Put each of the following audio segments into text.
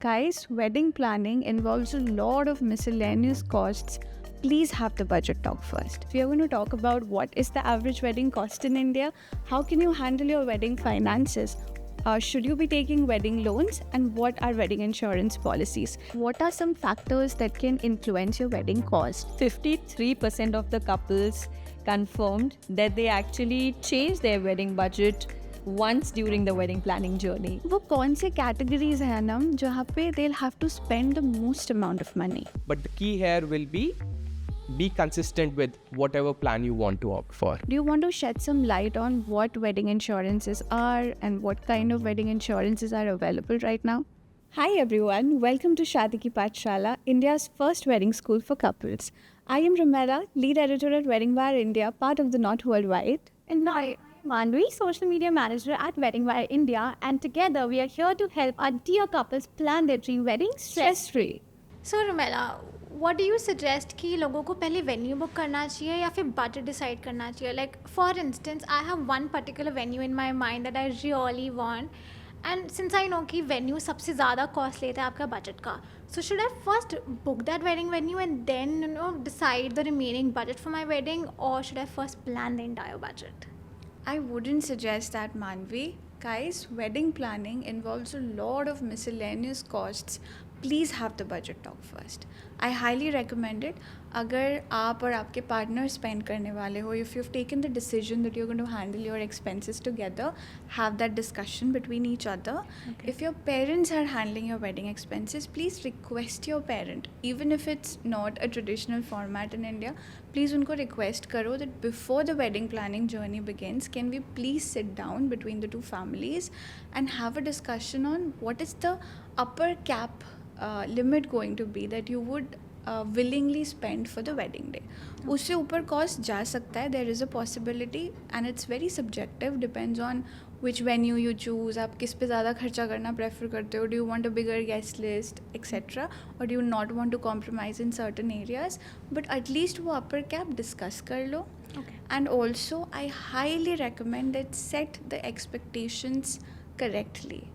Guys, wedding planning involves a lot of miscellaneous costs. Please have the budget talk first. We are going to talk about what is the average wedding cost in India, how can you handle your wedding finances, should you be taking wedding loans, and what are wedding insurance policies? What are some factors that can influence your wedding cost? 53% of the couples confirmed that they actually changed their wedding budget once during the wedding planning journey. वो कौन से categories हैं ना जहाँ पे they'll have to spend the most amount of money? But the key here will be consistent with whatever plan you want to opt for. Do you want to shed some light on what wedding insurances are and what kind of wedding insurances are available right now? Hi everyone, welcome to Shadi Ki Pathshala, India's first wedding school for couples. I am Ramela, lead editor at Wedding Wire India, part of the Not Worldwide. And I am Manvi, social media manager at Wedding Wire India, and together we are here to help our dear couples plan their dream wedding stress-free. So Ramela, what do you suggest कि लोगों को पहले venue book करना चाहिए या फिर budget decide करना चाहिए? Like for instance, I have one particular venue in my mind that I really want, and since I know कि venue सबसे ज़्यादा cost लेता है आपका budget का, so should I first book that wedding venue and then decide the remaining budget for my wedding, or should I first plan the entire budget? I wouldn't suggest that, Manvi. Guys, wedding planning involves a lot of miscellaneous costs. Please have the budget talk first. I highly recommend it. अगर आप और आपके partner spend करने वाले हो, if you've taken the decision that you're going to handle your expenses together, have that discussion between each other. Okay. If your parents are handling your wedding expenses, please request your parent, even if it's not a traditional format in India, please उनको request करो that before the wedding planning journey begins, can we please sit down between the two families and have a discussion on what is the upper cap limit going to be that you would willingly spend for the wedding day. उससे ऊपर cost जा सकता है, there is a possibility, and it's very subjective, depends on which venue you choose, आप किस पे ज़्यादा खर्चा करना prefer करते हो, do you want a bigger guest list, etc., or do you not want to compromise in certain areas, but at least वो upper cap discuss कर लो. Okay. And also I highly recommend that set the expectations correctly.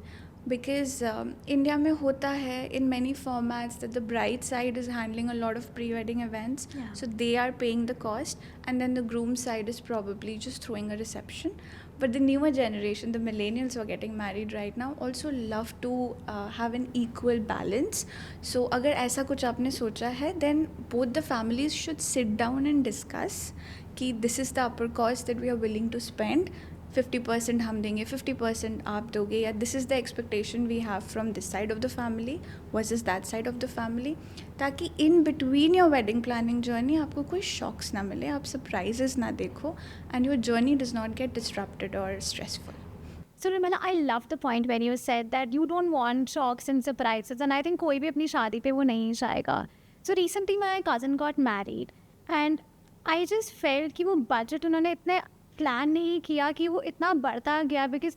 Because India में होता है in many formats that the bride side is handling a lot of pre-wedding events, so they are paying the cost, and then the groom side is probably just throwing a reception. But the newer generation, the millennials who are getting married right now, also love to have an equal balance. So अगर ऐसा कुछ आपने सोचा है, then both the families should sit down and discuss कि this is the upper cost that we are willing to spend. 50% हम देंगे, 50% आप दोगे, या this is the expectation we have from this side of the family versus that side of the family, ताकि in between your wedding planning journey आपको कोई shocks ना मिले, आप surprises ना देखो, and your journey does not get disrupted or stressful. So Ramela, I love the point when you said that you don't want shocks and surprises, and I think कोई भी अपनी शादी पे वो नहीं चाहेगा. So recently my cousin got married, and I just felt कि वो budget उन्होंने इतने प्लान नहीं किया कि वो इतना बढ़ता गया, because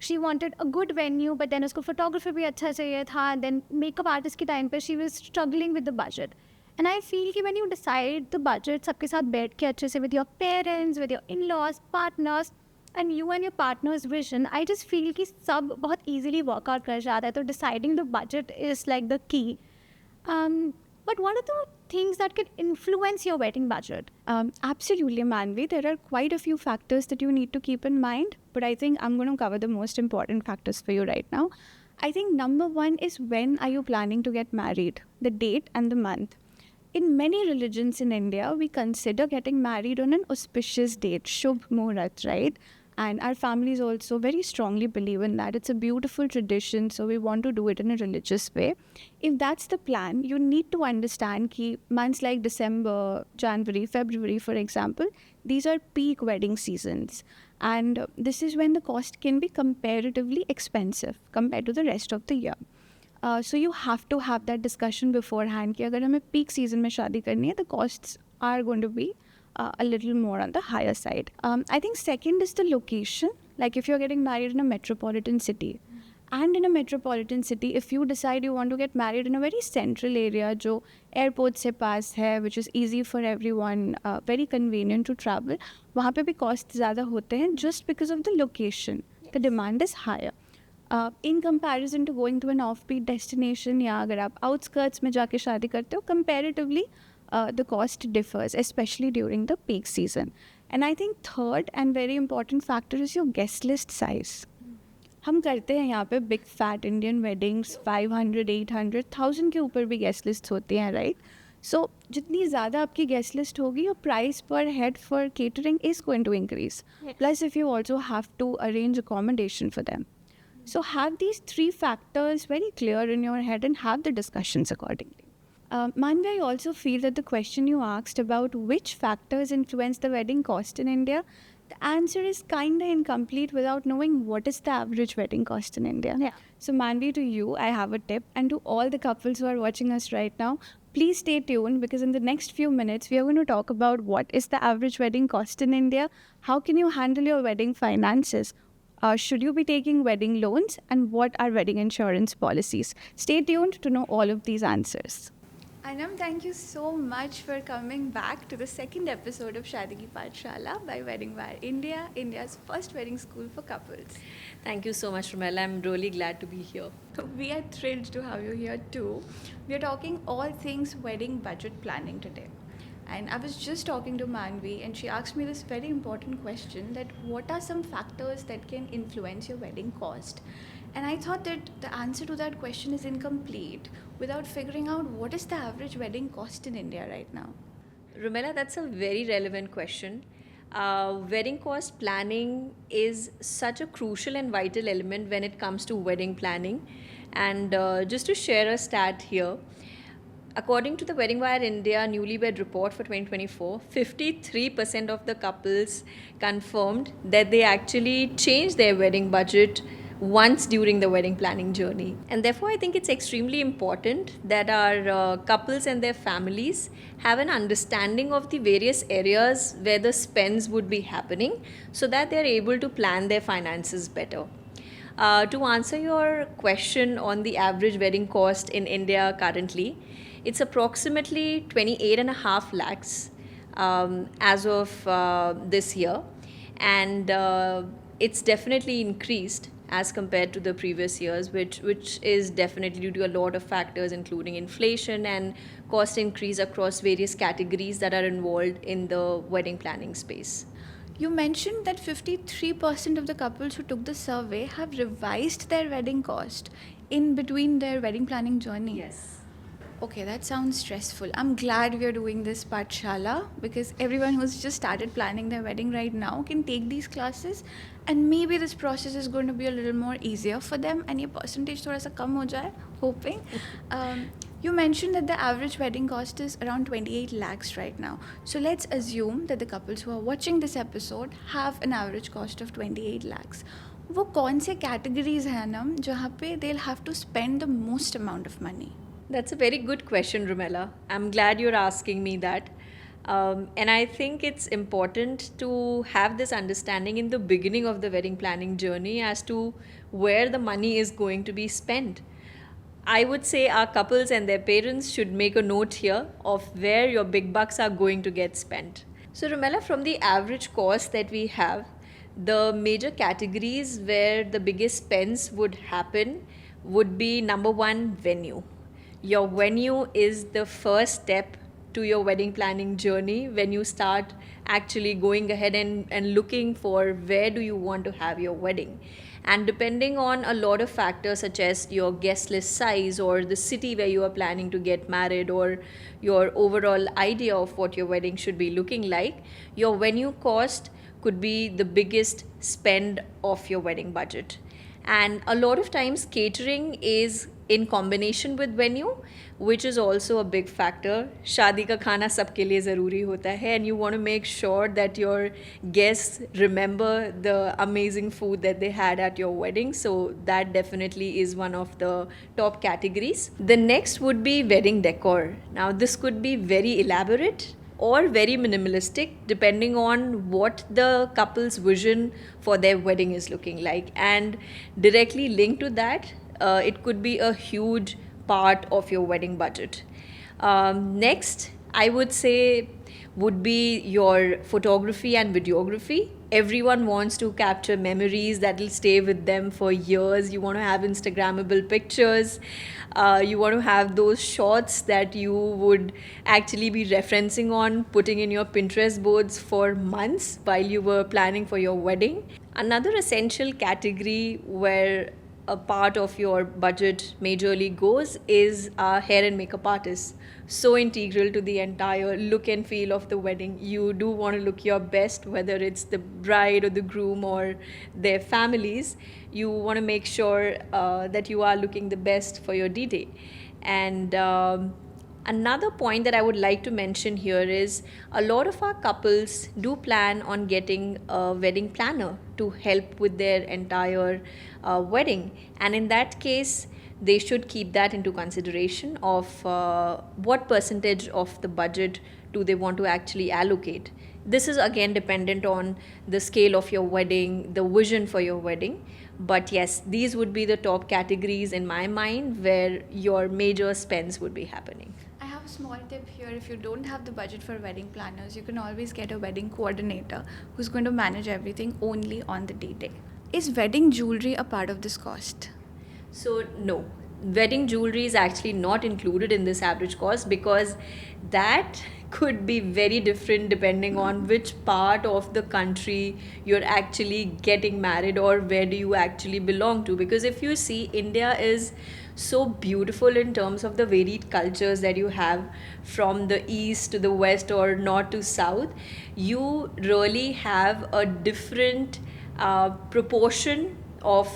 she wanted a good venue, but then उसको फोटोग्राफर भी अच्छा चाहिए था, देन मेकअप आर्टिस्ट के टाइम पे she was struggling with the budget. And I feel कि when you decide the budget सबके साथ बैठ के अच्छे से with your parents, with your in laws, partners, and you and your partner's vision, I just feel कि सब बहुत ईजिली वर्कआउट कर जाता है. तो deciding the budget is like the key. But what are the things that can influence your wedding budget? Absolutely, Manvi. There are quite a few factors that you need to keep in mind, but I think I'm going to cover the most important factors for you right now. I think number one is, when are you planning to get married? The date and the month. In many religions in India, we consider getting married on an auspicious date, Shubh Muhurat, right? And our families also very strongly believe in that. It's a beautiful tradition, so we want to do it in a religious way. If that's the plan, you need to understand that months like December, January, February, for example, these are peak wedding seasons. And this is when the cost can be comparatively expensive compared to the rest of the year. So you have to have that discussion beforehand कि अगर हमें peak season में शादी करनी है, the costs are going to be a little more on the higher side. I think second is the location. Like if you're getting married in a metropolitan city, and in a metropolitan city, if you decide you want to get married in a very central area जो airport से पास है, which is easy for everyone, very convenient to travel, वहाँ पे भी cost ज़्यादा होते हैं just because of the location. The demand is higher. in comparison to going to an offbeat destination, या अगर आप outskirts में जाके शादी करते हो, comparatively the cost differs, especially during the peak season. And I think third and very important factor is your guest list size. हम करते हैं यहाँ पे बिग फैट इंडियन वेडिंग्स 500, 800, 1000 के ऊपर भी गेस्ट लिस्ट होती हैं, राइट? सो जितनी ज़्यादा आपकी गेस्ट लिस्ट होगी, your price per head for catering is going to increase. Plus if you also have to arrange accommodation for them. So have these three factors very clear in your head and have the discussions accordingly. Manvi, I also feel that the question you asked about which factors influence the wedding cost in India, the answer is kind of incomplete without knowing what is the average wedding cost in India. Yeah. So Manvi, to you, I have a tip, and to all the couples who are watching us right now, please stay tuned, because in the next few minutes, we are going to talk about what is the average wedding cost in India, how can you handle your wedding finances, should you be taking wedding loans, and what are wedding insurance policies. Stay tuned to know all of these answers. Anam, thank you so much for coming back to the second episode of Shadi Ki Pathshala by Wedding Wire India, India's first wedding school for couples. Thank you so much, Rumela. I'm really glad to be here. We are thrilled to have you here too. We are talking all things wedding budget planning today. And I was just talking to Manvi, and she asked me this very important question, that what are some factors that can influence your wedding cost? And I thought that the answer to that question is incomplete without figuring out what is the average wedding cost in India right now. Rumela, that's a very relevant question. Wedding cost planning is such a crucial and vital element when it comes to wedding planning. And just to share a stat here, according to the Wedding Wire India Newlywed Report for 2024, 53% of the couples confirmed that they actually changed their wedding budget once during the wedding planning journey. And therefore, I think it's extremely important that our couples and their families have an understanding of the various areas where the spends would be happening, so that they're able to plan their finances better. To answer your question on the average wedding cost in India currently, it's approximately 28.5 lakhs as of this year, and it's definitely increased as compared to the previous years, which is definitely due to a lot of factors, including inflation and cost increase across various categories that are involved in the wedding planning space. You mentioned that 53% of the couples who took the survey have revised their wedding cost in between their wedding planning journey. Yes. Okay, that sounds stressful. I'm glad we are doing this Pathshala, because everyone who's just started planning their wedding right now can take these classes, and maybe this process is going to be a little more easier for them, and your percentage thoda sa kam ho jaye, hoping. You mentioned that the average wedding cost is around 28 lakhs right now. So let's assume that the couples who are watching this episode have an average cost of 28 lakhs. वो कौन से categories हैं नम जहाँ पे they'll have to spend the most amount of money? That's a very good question, Rumela. I'm glad you're asking me that. And I think it's important to have this understanding in the beginning of the wedding planning journey as to where the money is going to be spent. I would say our couples and their parents should make a note here of where your big bucks are going to get spent. So, Rumela, from the average cost that we have, the major categories where the biggest spends would happen would be number one, venue. Your venue is the first step to your wedding planning journey when you start actually going ahead and looking for where do you want to have your wedding. And depending on a lot of factors such as your guest list size or the city where you are planning to get married or your overall idea of what your wedding should be looking like, your venue cost could be the biggest spend of your wedding budget. And a lot of times catering is in combination with venue, which is also a big factor. शादी का खाना सबके लिए ज़रूरी होता है, and you want to make sure that your guests remember the amazing food that they had at your wedding. So that definitely is one of the top categories. The next would be wedding decor. Now this could be very elaborate or very minimalistic depending on what the couple's vision for their wedding is looking like, and directly linked to that, it could be a huge part of your wedding budget. Next, I would say would be your photography and videography. everyone wants to capture memories that will stay with them for years. You want to have Instagrammable pictures. You want to have those shots that you would actually be referencing on, putting in your Pinterest boards for months while you were planning for your wedding. Another essential category where a part of your budget majorly goes is a hair and makeup artist. So integral to the entire look and feel of the wedding. You do want to look your best, whether it's the bride or the groom or their families. You want to make sure that you are looking the best for your D-Day. And another point that I would like to mention here is a lot of our couples do plan on getting a wedding planner to help with their entire wedding, and in that case they should keep that into consideration of what percentage of the budget do they want to actually allocate. This is again dependent on the scale of your wedding, the vision for your wedding. But yes, these would be the top categories in my mind where your major spends would be happening. I have a small tip here. If you don't have the budget for wedding planners, you can always get a wedding coordinator who's going to manage everything only on the D-Day. Is wedding jewelry a part of this cost? So, no, wedding jewelry is actually not included in this average cost because that could be very different depending on which part of the country you're actually getting married or where do you actually belong to. Because if you see, India is so beautiful in terms of the varied cultures that you have from the east to the west or north to south. You really have a different proportion of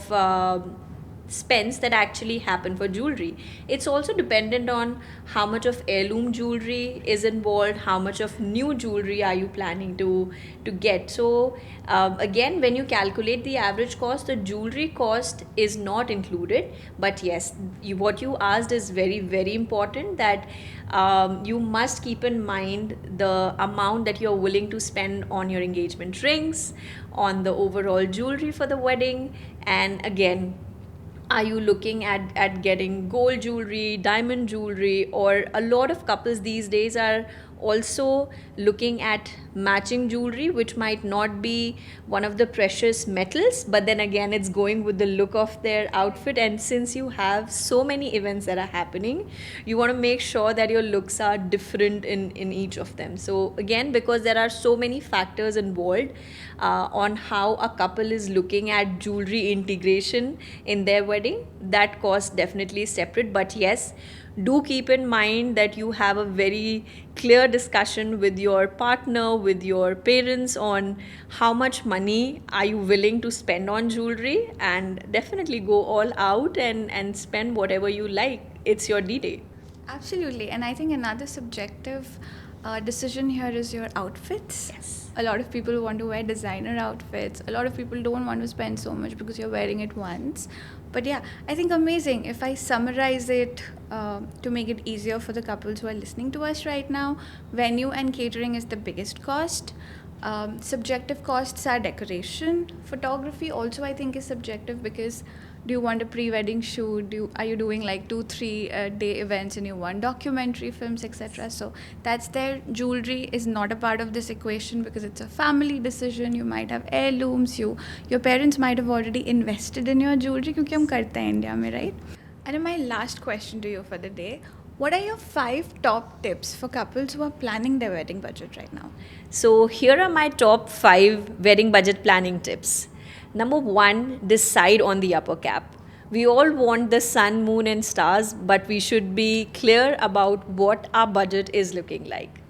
spends that actually happen for jewelry. It's also dependent on how much of heirloom jewelry is involved, how much of new jewelry are you planning to get. So again, when you calculate the average cost, the jewelry cost is not included. But yes, what you asked is very, very important, that you must keep in mind the amount that you're willing to spend on your engagement rings, on the overall jewelry for the wedding. And again, are you looking at getting gold jewelry, diamond jewelry, or a lot of couples these days are also looking at matching jewelry, which might not be one of the precious metals, but then again it's going with the look of their outfit. And since you have so many events that are happening, you want to make sure that your looks are different in each of them. So again, because there are so many factors involved on how a couple is looking at jewelry integration in their wedding, that cost definitely is separate. But yes, do keep in mind that you have a very clear discussion with your partner, with your parents, on how much money are you willing to spend on jewelry, and definitely go all out and spend whatever you like. It's your D-Day. Absolutely. And I think another subjective decision here is your outfits. Yes. A lot of people want to wear designer outfits. A lot of people don't want to spend so much because you're wearing it once. But yeah, I think amazing. If I summarize it to make it easier for the couples who are listening to us right now, venue and catering is the biggest cost. Subjective costs are decoration. Photography also I think is subjective, because do you want a pre-wedding shoot? Are you doing like 2-3 day events and you want documentary films, etc.? So that's there. Jewelry is not a part of this equation because it's a family decision. You might have heirlooms. Your parents might have already invested in your jewelry, क्योंकि हम करते हैं India में, right? And my last question to you for the day: what are your 5 top tips for couples who are planning their wedding budget right now? So here are my top 5 wedding budget planning tips. Number 1, decide on the upper cap. We all want the sun, moon and stars, but we should be clear about what our budget is looking like.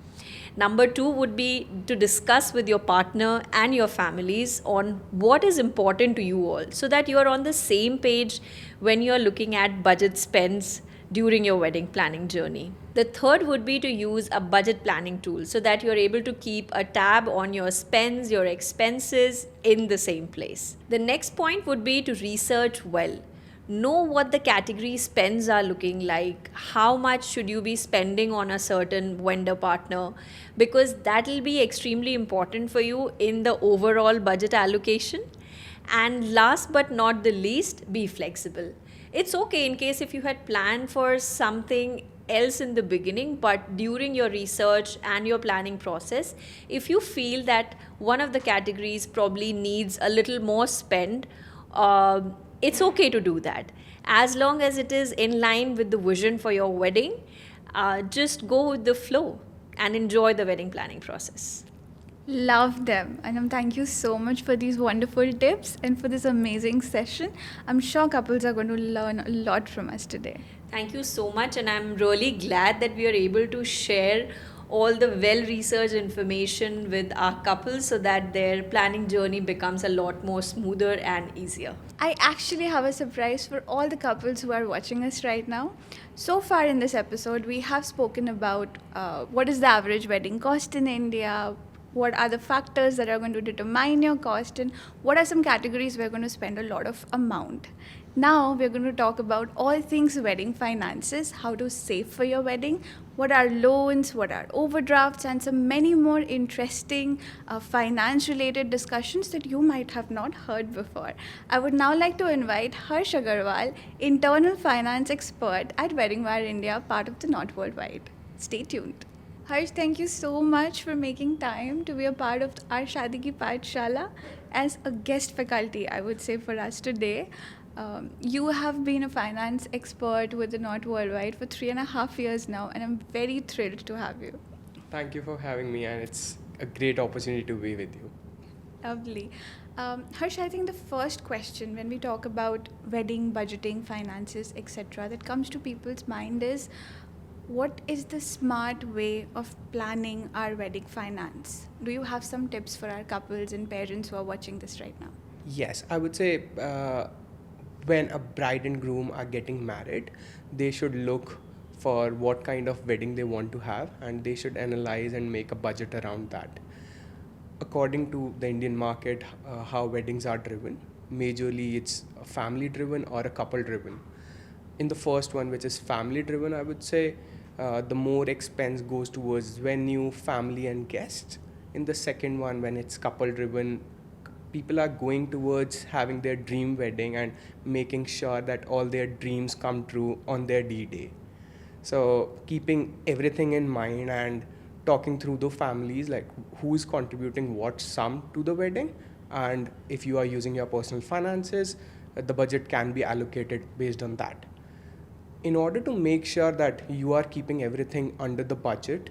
Number 2 would be to discuss with your partner and your families on what is important to you all, so that you are on the same page when you're looking at budget spends during your wedding planning journey. The third would be to use a budget planning tool so that you're able to keep a tab on your spends, your expenses in the same place. The next point would be to research well. Know what the category spends are looking like, how much should you be spending on a certain vendor partner, because that will be extremely important for you in the overall budget allocation. And last but not the least, be flexible. It's okay in case if you had planned for something else in the beginning, but during your research and your planning process, if you feel that one of the categories probably needs a little more spend, it's okay to do that. As long as it is in line with the vision for your wedding, just go with the flow and enjoy the wedding planning process. Love them. And thank you so much for these wonderful tips and for this amazing session. I'm sure couples are going to learn a lot from us today. Thank you so much, and I'm really glad that we are able to share all the well researched information with our couples so that their planning journey becomes a lot more smoother and easier. I actually have a surprise for all the couples who are watching us right now. So far in this episode, we have spoken about what is the average wedding cost in India, what are the factors that are going to determine your cost, and what are some categories we're going to spend a lot of amount. Now we're going to talk about all things wedding finances, how to save for your wedding, what are loans, what are overdrafts, and some many more interesting finance related discussions that you might have not heard before. I would now like to invite Harsh Agarwal, internal finance expert at Wedding Wire India, part of the Not Worldwide. Stay tuned. Harsh, thank you so much for making time to be a part of our Shadi Ki Pathshala as a guest faculty, I would say, for us today. You have been a finance expert with the Not Worldwide for 3.5 years now, and I'm very thrilled to have you. Thank you for having me, and it's a great opportunity to be with you. Lovely. Harsh, I think the first question when we talk about wedding, budgeting, finances, etc., that comes to people's mind is, what is the smart way of planning our wedding finance? Do you have some tips for our couples and parents who are watching this right now? Yes, I would say when a bride and groom are getting married, they should look for what kind of wedding they want to have, and they should analyze and make a budget around that. According to the Indian market, how weddings are driven, majorly it's family driven or a couple driven. In the first one, which is family driven, I would say the more expense goes towards venue, family, and guests. In the second one, when it's couple driven, people are going towards having their dream wedding and making sure that all their dreams come true on their D-Day. So keeping everything in mind and talking through the families, like who's contributing what sum to the wedding, and if you are using your personal finances, the budget can be allocated based on that. In order to make sure that you are keeping everything under the budget,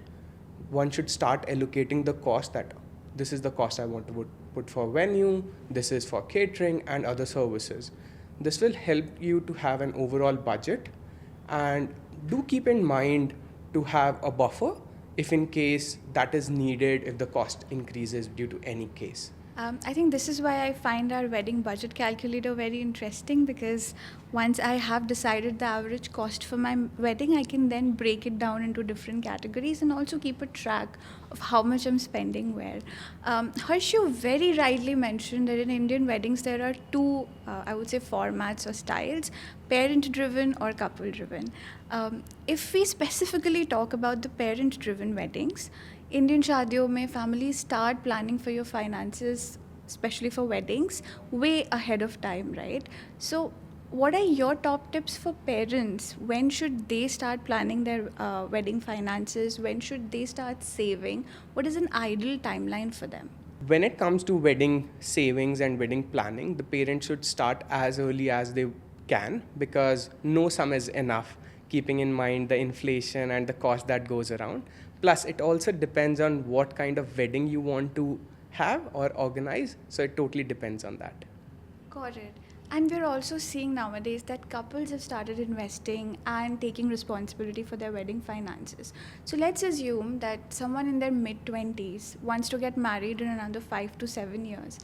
one should start allocating the cost, that this is the cost I want to put for venue, this is for catering and other services. This will help you to have an overall budget, and do keep in mind to have a buffer if in case that is needed, if the cost increases due to any case. I think this is why I find our wedding budget calculator very interesting, because once I have decided the average cost for my wedding, I can then break it down into different categories and also keep a track of how much I'm spending where. Harsh, you very rightly mentioned that in Indian weddings there are two, I would say, formats or styles, parent driven or couple driven. If we specifically talk about the parent driven weddings, Indian शादियों में families start planning for your finances, especially for weddings, way ahead of time, right? So what are your top tips for parents? When should they start planning their wedding finances? When should they start saving? What is an ideal timeline for them? When it comes to wedding savings and wedding planning, the parents should start as early as they can, because no sum is enough, keeping in mind the inflation and the cost that goes around. Plus, it also depends on what kind of wedding you want to have or organize. So it totally depends on that. Got it. And we're also seeing nowadays that couples have started investing and taking responsibility for their wedding finances. So let's assume that someone in their mid-20s wants to get married in another 5 to 7 years.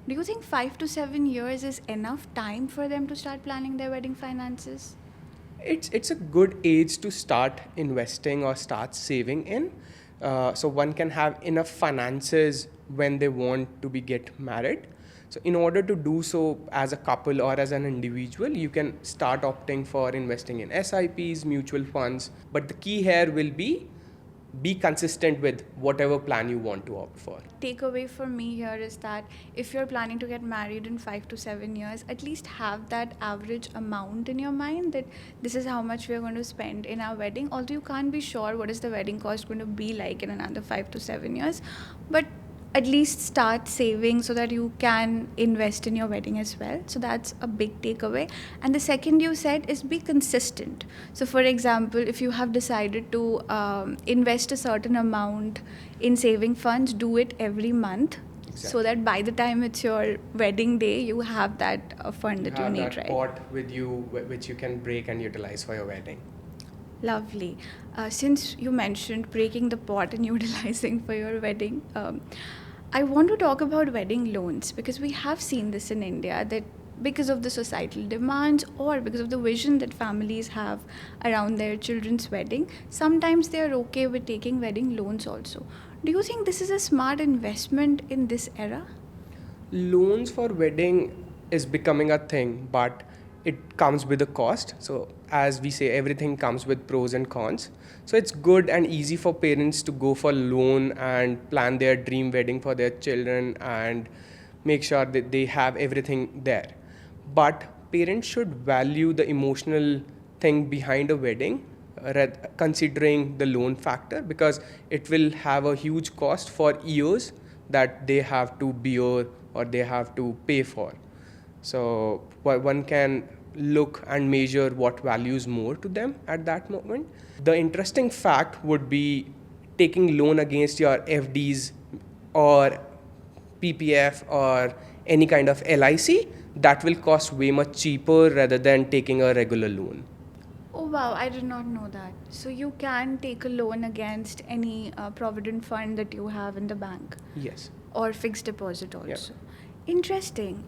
Do you think 5 to 7 years is enough time for them to start planning their wedding finances? It's a good age to start investing or start saving in. So one can have enough finances when they want to get married. So in order to do so as a couple or as an individual, you can start opting for investing in SIPs, mutual funds. But the key here will be be consistent with whatever plan you want to opt for. Takeaway for me here is that if you're planning to get married in 5 to 7 years, at least have that average amount in your mind that this is how much we're going to spend in our wedding. Although you can't be sure what is the wedding cost going to be like in another 5 to 7 years, but at least start saving so that you can invest in your wedding as well. So that's a big takeaway. And the second you said is be consistent. So for example, if you have decided to invest a certain amount in saving funds, do it every month. Exactly. So that by the time it's your wedding day, you have that fund that you have need, that right? pot with you which you can break and utilize for your wedding. Lovely. Since you mentioned breaking the pot and utilizing for your wedding, I want to talk about wedding loans because we have seen this in India that because of the societal demands or because of the vision that families have around their children's wedding, sometimes they are okay with taking wedding loans also. Do you think this is a smart investment in this era? Loans for wedding is becoming a thing, but it comes with a cost. So as we say, everything comes with pros and cons. So it's good and easy for parents to go for loan and plan their dream wedding for their children and make sure that they have everything there. But parents should value the emotional thing behind a wedding, considering the loan factor, because it will have a huge cost for years that they have to bear or they have to pay for. So one can look and measure what values more to them at that moment. The interesting fact would be taking loan against your FDs or PPF or any kind of LIC. That will cost way much cheaper rather than taking a regular loan. Oh wow, I did not know that. So you can take a loan against any provident fund that you have in the bank Yes. or fixed deposit also. Yeah. Interesting.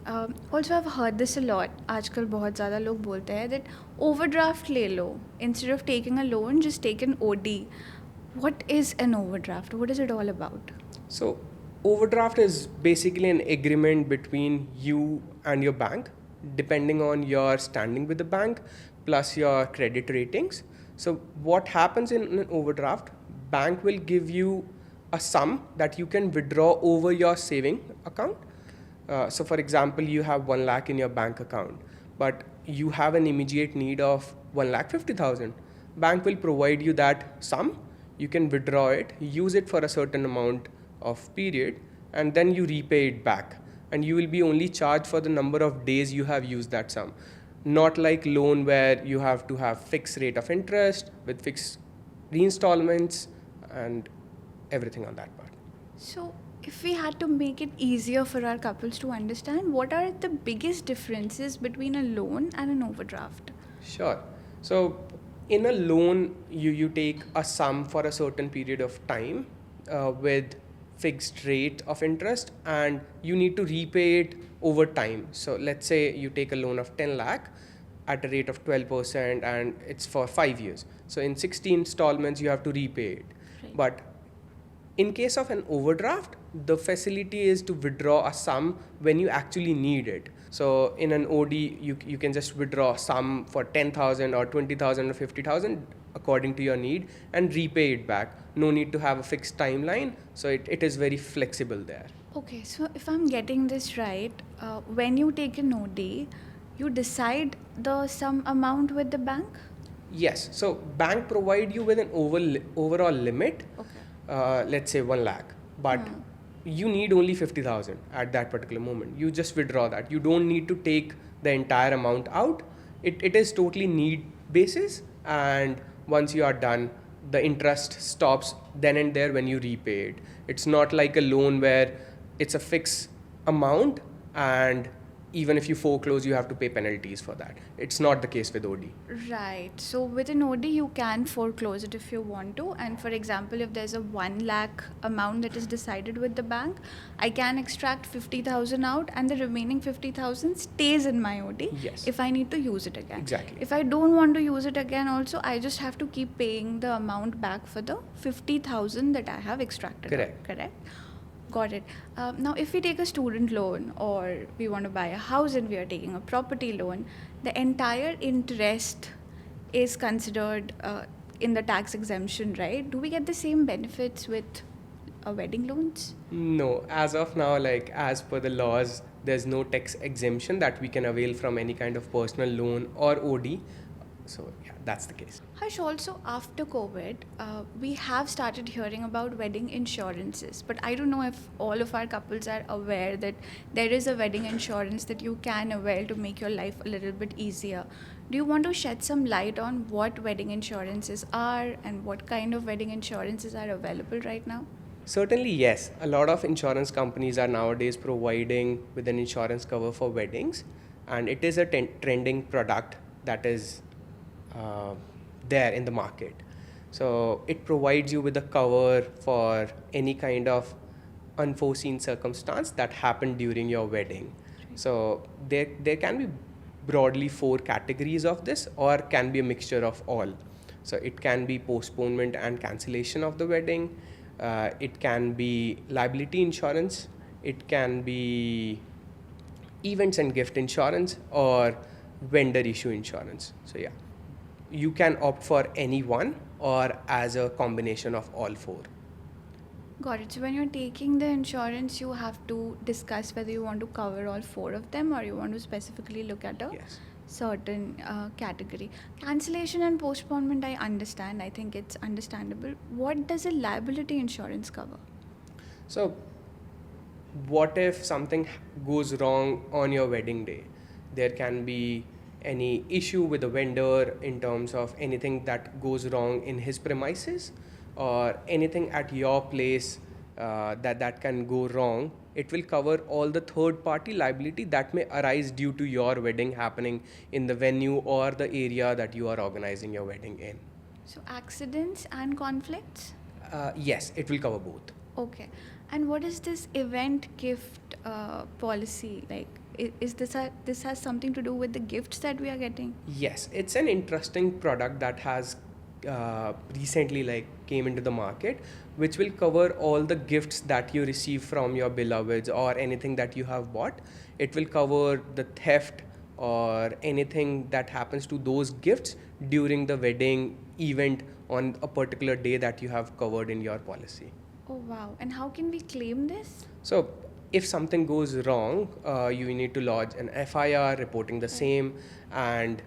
Also I've heard this a lot. आजकल बहुत ज़्यादा लोग बोलते हैं that overdraft ले लो. Instead of taking a loan, just take an OD. What is an overdraft? What is it all about? So overdraft is basically an agreement between you and your bank, depending on your standing with the bank plus your credit ratings. So what happens in an overdraft, bank will give you a sum that you can withdraw over your saving account. So for example, you have 1 lakh in your bank account, but you have an immediate need of 1,50,000. Bank will provide you that sum. You can withdraw it, use it for a certain amount of period, and then you repay it back. And you will be only charged for the number of days you have used that sum. Not like loan where you have to have fixed rate of interest with fixed reinstallments and everything on that part. So if we had to make it easier for our couples to understand, what are the biggest differences between a loan and an overdraft? Sure. So in a loan, you take a sum for a certain period of time with fixed rate of interest, and you need to repay it over time. So let's say you take a loan of 10 lakh at a rate of 12% and it's for 5 years. So in 60 installments, you have to repay it. Right. But in case of an overdraft, the facility is to withdraw a sum when you actually need it. So in an OD, you can just withdraw some for 10,000 or 20,000 or 50,000 according to your need and repay it back. No need to have a fixed timeline. So it is very flexible there. Okay, so if I'm getting this right, when you take an OD, you decide the sum amount with the bank? Yes. So bank provide you with an overall limit. Okay. Let's say 1 lakh, but you need only 50,000 at that particular moment. You just withdraw that. You don't need to take the entire amount out. It is totally need basis, and once you are done, the interest stops then and there when you repay it. It's not like a loan where it's a fixed amount and even if you foreclose, you have to pay penalties for that. It's not the case with OD. Right. So with an OD, you can foreclose it if you want to. And for example, if there's a 1 lakh amount that is decided with the bank, I can extract 50,000 out and the remaining 50,000 stays in my OD. Yes. If I need to use it again. Exactly. If I don't want to use it again also, I just have to keep paying the amount back for the 50,000 that I have extracted. Correct. Correct? Got it. Now, if we take a student loan or we want to buy a house and we are taking a property loan, the entire interest is considered in the tax exemption, right? Do we get the same benefits with wedding loans? No, as of now, like as per the laws, there's no tax exemption that we can avail from any kind of personal loan or OD. So yeah, that's the case. Harsh, also after COVID, we have started hearing about wedding insurances, but I don't know if all of our couples are aware that there is a wedding insurance that you can avail to make your life a little bit easier. Do you want to shed some light on what wedding insurances are and what kind of wedding insurances are available right now? Certainly, yes. A lot of insurance companies are nowadays providing with an insurance cover for weddings, and it is a trending product that is uh, there in the market. So it provides you with a cover for any kind of unforeseen circumstance that happened during your wedding. So there can be broadly 4 categories of this, or can be a mixture of all. So it can be postponement and cancellation of the wedding. It can be liability insurance. It can be events and gift insurance, or vendor issue insurance. So yeah, you can opt for any one or as a combination of all 4. Got it. So when you're taking the insurance, you have to discuss whether you want to cover all 4 of them or you want to specifically look at a Yes. certain category. Cancellation and postponement, I understand. I think it's understandable. What does a liability insurance cover? So what if something goes wrong on your wedding day? There can be any issue with the vendor in terms of anything that goes wrong in his premises, or anything at your place that can go wrong. It will cover all the third party liability that may arise due to your wedding happening in the venue or the area that you are organizing your wedding in. So accidents and conflicts? Yes, it will cover both. Okay. And what is this event gift policy like? Is this has something to do with the gifts that we are getting? Yes, it's an interesting product that has recently came into the market, which will cover all the gifts that you receive from your beloveds or anything that you have bought. It will cover the theft or anything that happens to those gifts during the wedding event on a particular day that you have covered in your policy. Oh wow. And how can we claim this? So if something goes wrong, you need to lodge an FIR reporting the same and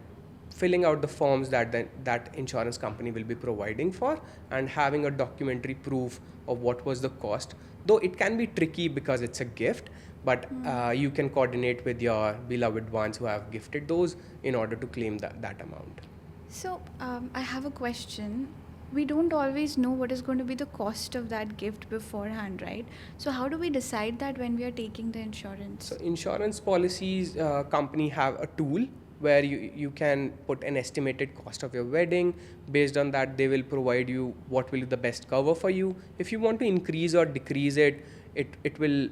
filling out the forms that insurance company will be providing for, and having a documentary proof of what was the cost. Though it can be tricky because it's a gift, but you can coordinate with your beloved ones who have gifted those in order to claim that amount. So I have a question. We don't always know what is going to be the cost of that gift beforehand, right? So how do we decide that when we are taking the insurance? So insurance policies company have a tool where you can put an estimated cost of your wedding. Based on that, they will provide you what will be the best cover for you. If you want to increase or decrease it, it will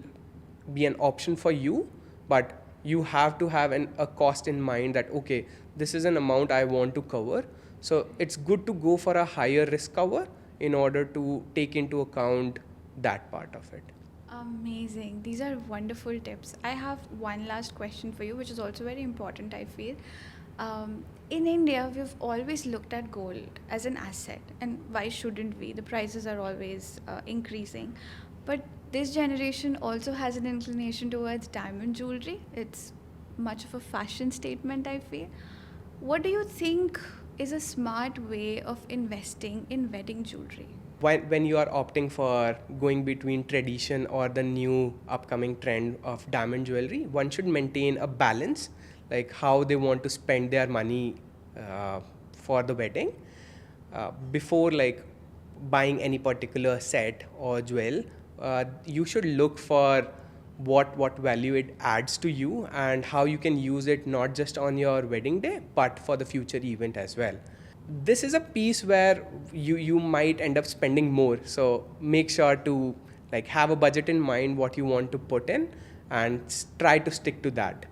be an option for you, but you have to have a cost in mind that, okay, this is an amount I want to cover. So it's good to go for a higher risk cover in order to take into account that part of it. Amazing. These are wonderful tips. I have one last question for you, which is also very important, I feel. In India, we've always looked at gold as an asset, and why shouldn't we? The prices are always increasing. But this generation also has an inclination towards diamond jewelry. It's much of a fashion statement, I feel. What do you think is a smart way of investing in wedding jewelry? When you are opting for going between tradition or the new upcoming trend of diamond jewelry, one should maintain a balance, like how they want to spend their money for the wedding. Before buying any particular set or jewel, you should look for what value it adds to you and how you can use it not just on your wedding day but for the future event as well. This is a piece where you might end up spending more, so make sure to have a budget in mind what you want to put in and try to stick to that.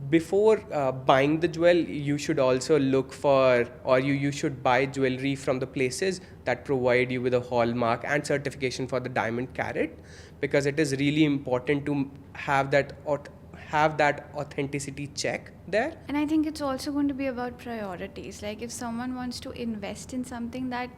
Before buying the jewel, you should also look for, or you should buy jewelry from the places that provide you with a hallmark and certification for the diamond carat, because it is really important to have have that authenticity check there. And I think it's also going to be about priorities. Like if someone wants to invest in something that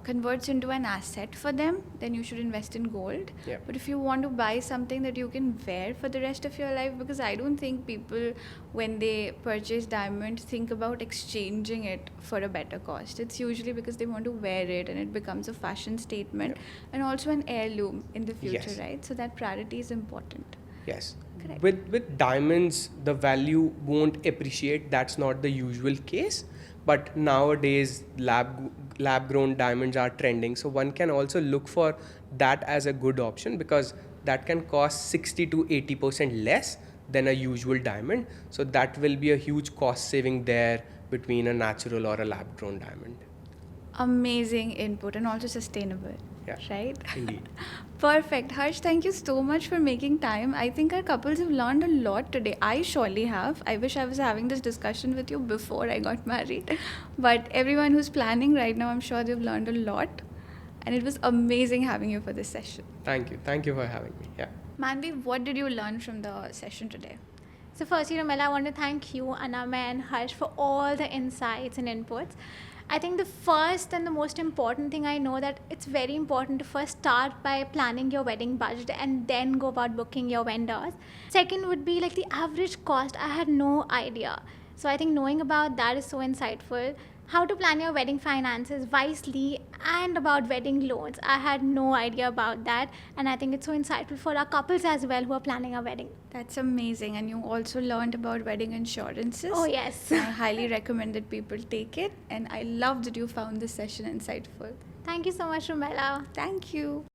converts into an asset for them, then you should invest in gold. Yeah. But if you want to buy something that you can wear for the rest of your life, because I don't think people, when they purchase diamonds, think about exchanging it for a better cost. It's usually because they want to wear it and it becomes a fashion statement and also an heirloom in the future, Yes. right? So that priority is important. Yes. Correct. With diamonds, the value won't appreciate. That's not the usual case. But nowadays, lab grown diamonds are trending. So one can also look for that as a good option, because that can cost 60 to 80% less than a usual diamond. So that will be a huge cost saving there between a natural or a lab grown diamond. Amazing input and also sustainable. Yeah. Right? Indeed. Perfect. Harsh, thank you so much for making time. I think our couples have learned a lot today. I surely have. I wish I was having this discussion with you before I got married. But everyone who's planning right now, I'm sure they've learned a lot. And it was amazing having you for this session. Thank you. Thank you for having me. Yeah. Manvi, what did you learn from the session today? So firstly, Romella, I want to thank you, Anama and Harsh, for all the insights and inputs. I think the first and the most important thing I know that it's very important to first start by planning your wedding budget and then go about booking your vendors. Second would be like the average cost. I had no idea. So I think knowing about that is so insightful. How to plan your wedding finances wisely and about wedding loans. I had no idea about that, and I think it's so insightful for our couples as well who are planning a wedding. That's amazing. And you also learned about wedding insurances. Oh, yes. I highly recommend that people take it. And I love that you found this session insightful. Thank you so much, Romella. Thank you.